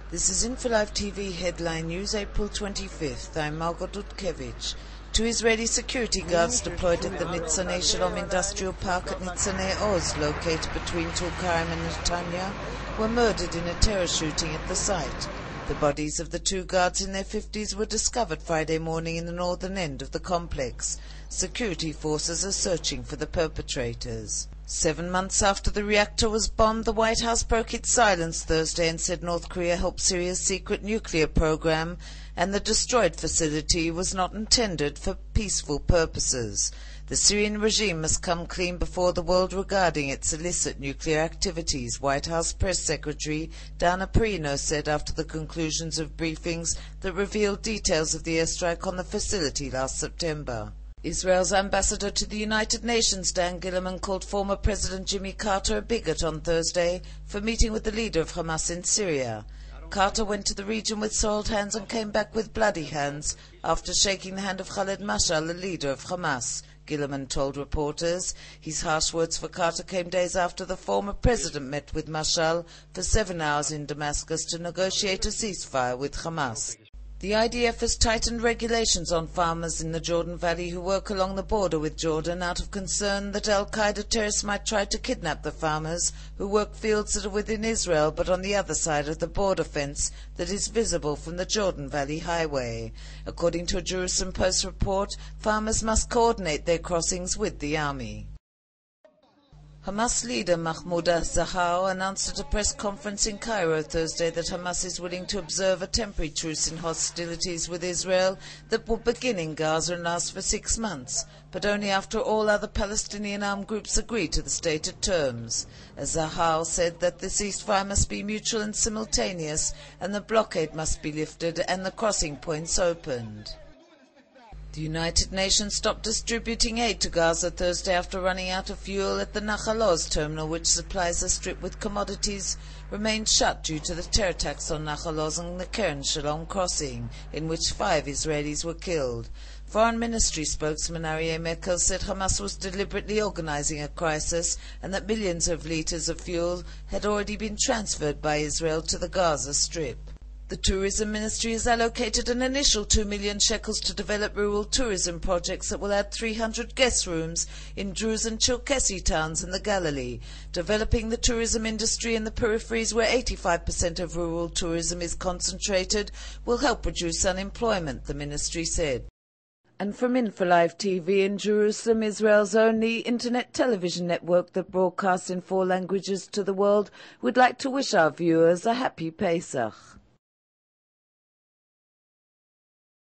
This is InfoLive TV headline news, April 25th. I'm Margot Dudkevich. 2 Israeli security guards deployed at the Nitzeni industrial park at Nitzeni Oz, located between Tulkarem and Netanya, were murdered in a terror shooting at the site. The bodies of the 2 guards in their 50s were discovered Friday morning in the northern end of the complex. Security forces are searching for the perpetrators. 7 months after the reactor was bombed, the White House broke its silence Thursday and said North Korea helped Syria's secret nuclear program, and the destroyed facility was not intended for peaceful purposes. The Syrian regime must come clean before the world regarding its illicit nuclear activities, White House Press Secretary Dana Perino said after the conclusions of briefings that revealed details of the airstrike on the facility last September. Israel's ambassador to the United Nations, Dan Gillerman, called former President Jimmy Carter a bigot on Thursday for meeting with the leader of Hamas in Syria. Carter went to the region with soiled hands and came back with bloody hands after shaking the hand of Khaled Mashal, the leader of Hamas, Gillerman told reporters. His harsh words for Carter came days after the former president met with Mashal for 7 hours in Damascus to negotiate a ceasefire with Hamas. The IDF has tightened regulations on farmers in the Jordan Valley who work along the border with Jordan out of concern that Al-Qaida terrorists might try to kidnap the farmers who work fields that are within Israel but on the other side of the border fence that is visible from the Jordan Valley Highway. According to a Jerusalem Post report, farmers must coordinate their crossings with the army. Hamas leader Mahmoud Zahar announced at a press conference in Cairo Thursday that Hamas is willing to observe a temporary truce in hostilities with Israel that will begin in Gaza and last for 6 months, but only after all other Palestinian armed groups agree to the stated terms. Zahar said that the ceasefire must be mutual and simultaneous, and the blockade must be lifted and the crossing points opened. The United Nations stopped distributing aid to Gaza Thursday after running out of fuel at the Nahal Oz terminal, which supplies the strip with commodities, remained shut due to the terror attacks on Nahal Oz and the Keren Shalom crossing, in which 5 Israelis were killed. Foreign Ministry spokesman Aryeh Merkel said Hamas was deliberately organizing a crisis and that millions of liters of fuel had already been transferred by Israel to the Gaza Strip. The Tourism Ministry has allocated an initial 2 million shekels to develop rural tourism projects that will add 300 guest rooms in Druze and Cherkessi towns in the Galilee. Developing the tourism industry in the peripheries where 85% of rural tourism is concentrated will help reduce unemployment, the ministry said. And from InfoLive TV in Jerusalem, Israel's only internet television network that broadcasts in 4 languages to the world, we'd like to wish our viewers a happy Pesach.